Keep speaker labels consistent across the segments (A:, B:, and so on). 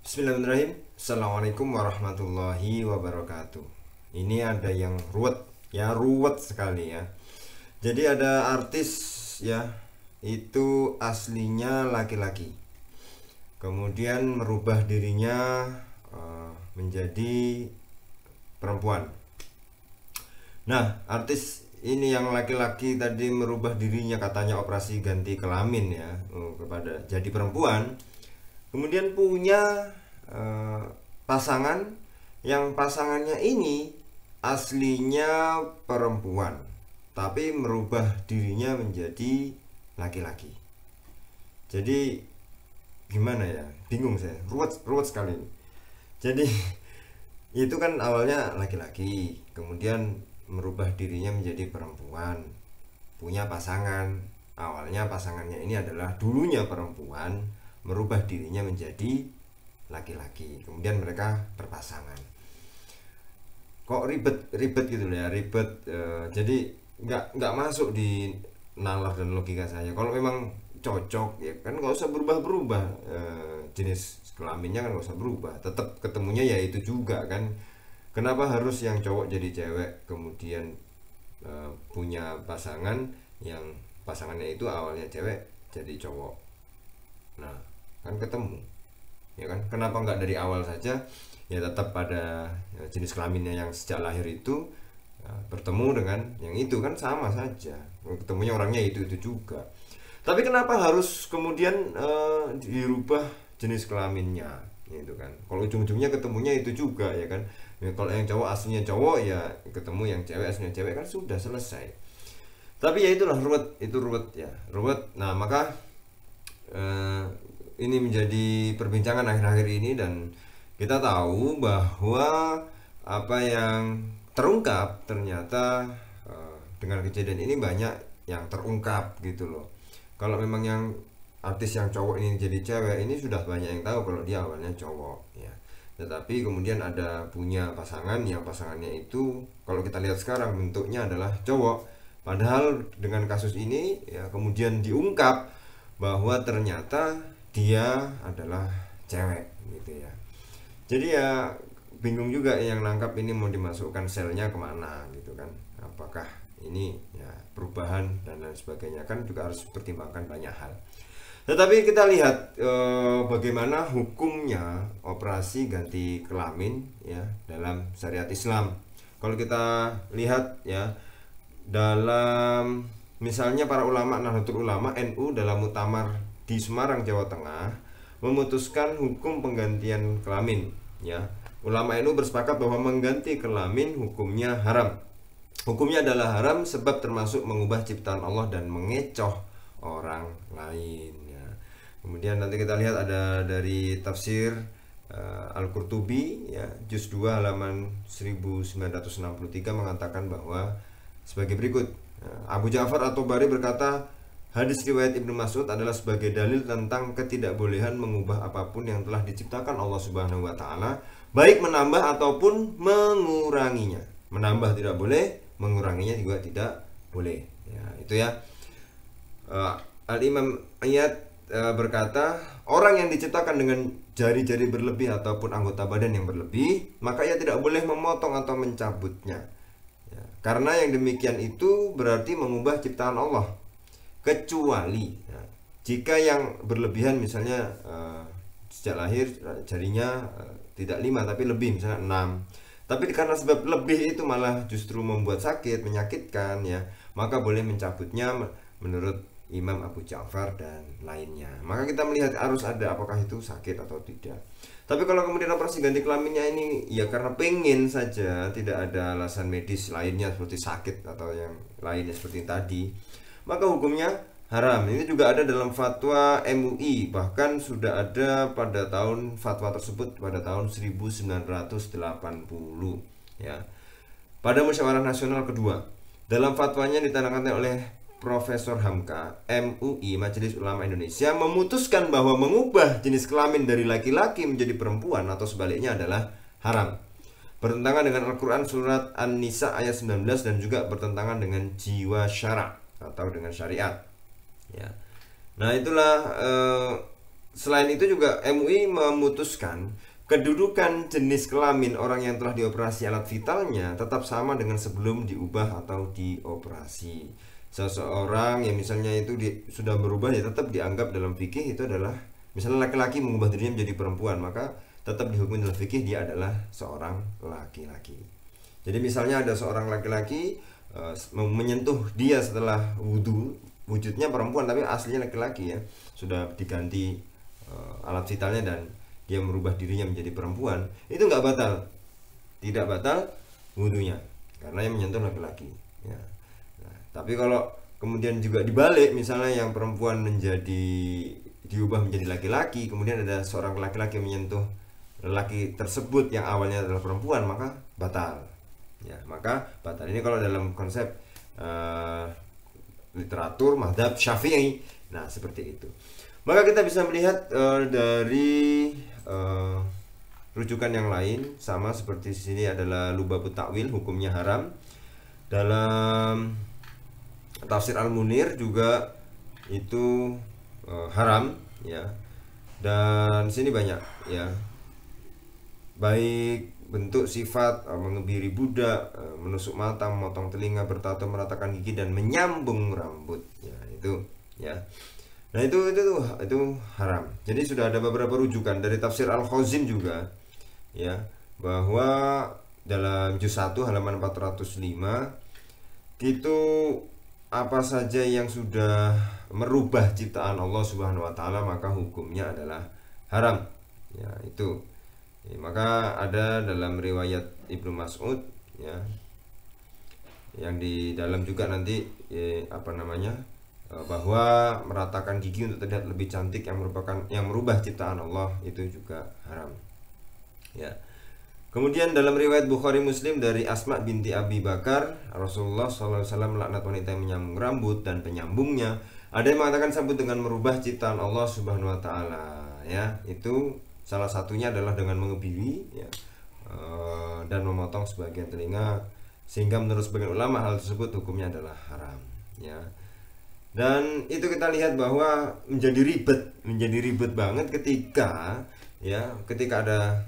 A: Bismillahirrahmanirrahim. Assalamualaikum warahmatullahi wabarakatuh. Ini ada yang ruwet, ya ruwet sekali ya. Jadi ada artis ya, itu aslinya laki-laki. Kemudian merubah dirinya menjadi perempuan. Nah, artis ini yang laki-laki tadi merubah dirinya, katanya operasi ganti kelamin ya, kepada jadi perempuan. Kemudian punya pasangan, yang pasangannya ini aslinya perempuan tapi merubah dirinya menjadi laki-laki. Jadi gimana ya, bingung saya, ruwet sekali. Jadi itu kan awalnya laki-laki, kemudian merubah dirinya menjadi perempuan, punya pasangan. Awalnya pasangannya ini adalah dulunya perempuan, merubah dirinya menjadi laki-laki, kemudian mereka berpasangan. Kok ribet gitu ya, ribet. Jadi nggak masuk di nalar dan logika saya. Kalau memang cocok ya kan nggak usah berubah-berubah, jenis kelaminnya kan nggak usah berubah, tetap ketemunya ya itu juga kan. Kenapa harus yang cowok jadi cewek, kemudian punya pasangan yang pasangannya itu awalnya cewek jadi cowok? Nah, kan ketemu ya kan, kenapa nggak dari awal saja ya, tetap pada jenis kelaminnya yang sejak lahir itu bertemu dengan yang itu, kan sama saja, ketemunya orangnya itu juga. Tapi kenapa harus kemudian dirubah jenis kelaminnya itu kan, kalau ujung-ujungnya ketemunya itu juga ya kan ya. Kalau yang cowok aslinya cowok ya ketemu yang cewek aslinya cewek, kan sudah selesai. Tapi ya itulah ruwet, itu ruwet ya, ruwet. Nah maka ini menjadi perbincangan akhir-akhir ini, dan kita tahu bahwa apa yang terungkap ternyata dengan kejadian ini banyak yang terungkap gitu loh. Kalau memang yang artis yang cowok ini jadi cewek, ini sudah banyak yang tahu kalau dia awalnya cowok ya. Tetapi kemudian ada punya pasangan, yang pasangannya itu kalau kita lihat sekarang bentuknya adalah cowok. Padahal dengan kasus ini ya kemudian diungkap bahwa ternyata dia adalah cewek gitu ya. Jadi ya bingung juga yang nangkap ini mau dimasukkan selnya kemana gitu kan. Apakah ini ya perubahan dan lain sebagainya, kan juga harus pertimbangkan banyak hal. Tetapi kita lihat bagaimana hukumnya operasi ganti kelamin ya dalam syariat Islam. Kalau kita lihat ya, dalam misalnya para ulama Nahdlatul Ulama NU dalam muktamar di Semarang, Jawa Tengah, memutuskan hukum penggantian kelamin ya. Ulama NU bersepakat bahwa mengganti kelamin hukumnya haram. Hukumnya adalah haram sebab termasuk mengubah ciptaan Allah dan mengecoh orang lain ya. Kemudian nanti kita lihat ada dari tafsir Al-Qurtubi ya, juz 2 halaman 1963 mengatakan bahwa sebagai berikut. Abu Ja'far At-Tabari berkata, hadis riwayat Ibnu Mas'ud adalah sebagai dalil tentang ketidakbolehan mengubah apapun yang telah diciptakan Allah Subhanahu wa taala, baik menambah ataupun menguranginya. Menambah tidak boleh, menguranginya juga tidak boleh. Ya, itu ya. Al-Imam Iyad berkata, orang yang diciptakan dengan jari-jari berlebih ataupun anggota badan yang berlebih, maka ia tidak boleh memotong atau mencabutnya. Ya, karena yang demikian itu berarti mengubah ciptaan Allah. Kecuali ya, jika yang berlebihan misalnya sejak lahir jarinya tidak 5 tapi lebih, misalnya 6, tapi karena sebab lebih itu malah justru membuat sakit, menyakitkan ya, maka boleh mencabutnya menurut Imam Abu Ja'far dan lainnya. Maka kita melihat harus ada apakah itu sakit atau tidak. Tapi kalau kemudian operasi ganti kelaminnya ini ya karena pengen saja, tidak ada alasan medis lainnya seperti sakit atau yang lainnya seperti tadi, maka hukumnya haram. Ini juga ada dalam fatwa MUI, bahkan sudah ada pada tahun fatwa tersebut pada tahun 1980 ya, pada musyawarah nasional kedua. Dalam fatwanya ditandatangani oleh Profesor Hamka MUI, Majelis Ulama Indonesia, memutuskan bahwa mengubah jenis kelamin dari laki-laki menjadi perempuan atau sebaliknya adalah haram, bertentangan dengan Al-Quran surat An-Nisa ayat 19 dan juga bertentangan dengan jiwa syara atau dengan syariat ya. Nah itulah selain itu juga MUI memutuskan kedudukan jenis kelamin orang yang telah dioperasi alat vitalnya tetap sama dengan sebelum diubah atau dioperasi. Seseorang yang misalnya itu sudah berubah ya tetap dianggap dalam fikih itu adalah, misalnya laki-laki mengubah dirinya menjadi perempuan, maka tetap dihukumi dalam fikih dia adalah seorang laki-laki. Jadi misalnya ada seorang laki-laki menyentuh dia setelah wudhu, wujudnya perempuan tapi aslinya laki-laki ya, sudah diganti alat vitalnya dan dia merubah dirinya menjadi perempuan, itu nggak batal, tidak batal wudhunya karena yang menyentuh laki-laki ya. Nah, tapi kalau kemudian juga dibalik, misalnya yang perempuan menjadi diubah menjadi laki-laki, kemudian ada seorang laki-laki menyentuh lelaki tersebut yang awalnya adalah perempuan, maka batal ya, maka batal. Ini kalau dalam konsep literatur mazhab Syafi'i. Nah, seperti itu. Maka kita bisa melihat dari rujukan yang lain sama seperti di sini adalah lubabut ta'wil, hukumnya haram. Dalam tafsir Al-Munir juga itu haram ya. Dan di sini banyak ya. Baik bentuk sifat mengebiri budak, menusuk mata, memotong telinga, bertato, meratakan gigi dan menyambung rambut. Ya, itu ya. Nah, itu haram. Jadi sudah ada beberapa rujukan dari tafsir Al-Khazin juga ya, bahwa dalam juz 1 halaman 405 itu apa saja yang sudah merubah ciptaan Allah Subhanahu wa taala maka hukumnya adalah haram. Ya, itu. Ya, maka ada dalam riwayat Ibnu Mas'ud ya, yang di dalam juga nanti bahwa meratakan gigi untuk terlihat lebih cantik yang merubah ciptaan Allah itu juga haram ya. Kemudian dalam riwayat Bukhari Muslim dari Asma binti Abi Bakar, Rasulullah SAW melaknat wanita yang menyambung rambut dan penyambungnya. Ada yang mengatakan sambut dengan merubah ciptaan Allah Subhanahu wa taala ya. Itu salah satunya adalah dengan mengebiri ya, dan memotong sebagian telinga, sehingga menurut sebagian ulama hal tersebut hukumnya adalah haram ya. Dan itu kita lihat bahwa menjadi ribet banget ketika ada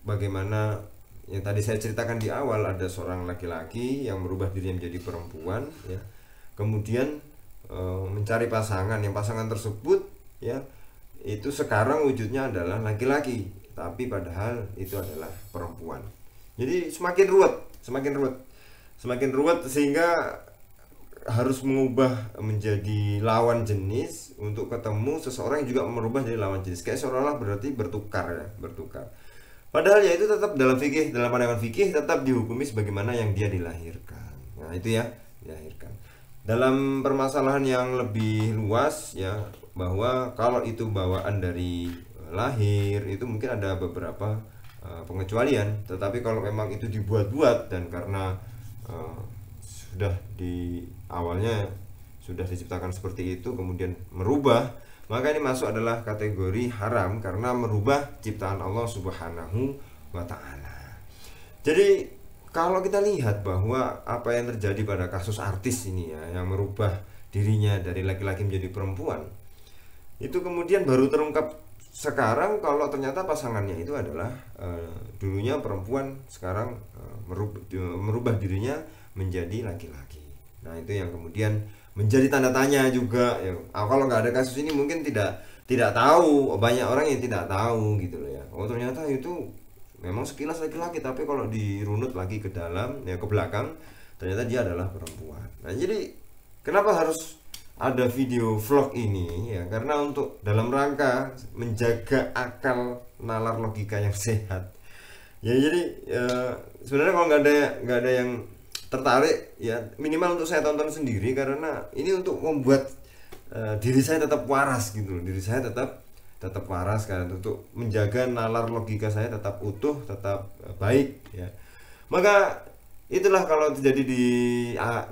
A: bagaimana yang tadi saya ceritakan di awal, ada seorang laki-laki yang merubah dirinya menjadi perempuan ya, kemudian mencari pasangan, yang pasangan tersebut ya itu sekarang wujudnya adalah laki-laki tapi padahal itu adalah perempuan. Jadi semakin ruwet sehingga harus mengubah menjadi lawan jenis untuk ketemu seseorang yang juga merubah jadi lawan jenis, kayak seolah-olah berarti bertukar. Padahal ya itu tetap dalam pandangan fikih tetap dihukumi sebagaimana yang dia dilahirkan. Nah, itu ya, dilahirkan. Dalam permasalahan yang lebih luas ya, bahwa kalau itu bawaan dari lahir itu mungkin ada beberapa pengecualian, tetapi kalau memang itu dibuat-buat dan karena sudah di awalnya sudah diciptakan seperti itu kemudian merubah, maka ini masuk adalah kategori haram karena merubah ciptaan Allah Subhanahu wa taala. Jadi kalau kita lihat bahwa apa yang terjadi pada kasus artis ini ya, yang merubah dirinya dari laki-laki menjadi perempuan, itu kemudian baru terungkap sekarang kalau ternyata pasangannya itu adalah dulunya perempuan, sekarang merubah dirinya menjadi laki-laki. Nah, itu yang kemudian menjadi tanda tanya juga ya. Kalau nggak ada kasus ini mungkin tidak tahu, banyak orang yang tidak tahu gitu loh ya. Oh, ternyata itu memang sekilas laki-laki, tapi kalau dirunut lagi ke dalam ya, ke belakang, ternyata dia adalah perempuan. Nah, jadi kenapa harus ada video vlog ini ya, karena untuk dalam rangka menjaga akal nalar logika yang sehat ya. Jadi sebenarnya kalau nggak ada yang tertarik ya, minimal untuk saya tonton sendiri, karena ini untuk membuat diri saya tetap waras gitu loh. Diri saya tetap waras kan, untuk menjaga nalar logika saya tetap utuh, tetap baik ya. Maka itulah kalau terjadi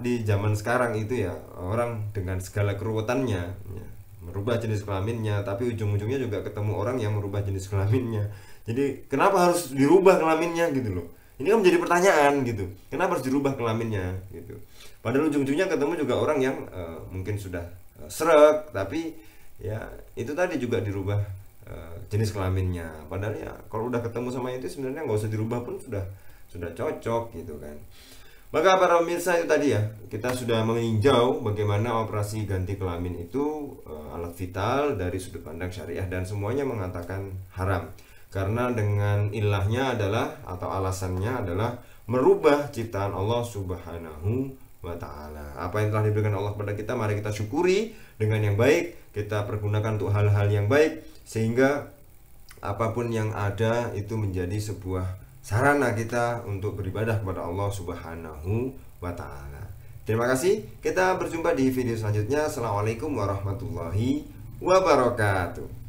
A: di zaman sekarang itu ya, orang dengan segala keruwetannya ya, merubah jenis kelaminnya, tapi ujung-ujungnya juga ketemu orang yang merubah jenis kelaminnya. Jadi kenapa harus dirubah kelaminnya gitu loh. Ini kan menjadi pertanyaan gitu. Kenapa harus dirubah kelaminnya gitu. Padahal ujung-ujungnya ketemu juga orang yang mungkin sudah srek, tapi ya itu tadi juga dirubah jenis kelaminnya. Padahal ya kalau udah ketemu sama itu sebenarnya nggak usah dirubah pun sudah cocok gitu kan. Maka para pemirsa, itu tadi ya, kita sudah meninjau bagaimana operasi ganti kelamin itu alat vital dari sudut pandang syariah, dan semuanya mengatakan haram. Karena dengan ilahnya adalah, atau alasannya adalah merubah ciptaan Allah Subhanahu wa ta'ala. Apa yang telah diberikan Allah kepada kita, mari kita syukuri dengan yang baik, kita pergunakan untuk hal-hal yang baik, sehingga apapun yang ada itu menjadi sebuah sarana kita untuk beribadah kepada Allah Subhanahu wa ta'ala. Terima kasih, kita berjumpa di video selanjutnya. Assalamualaikum warahmatullahi wabarakatuh.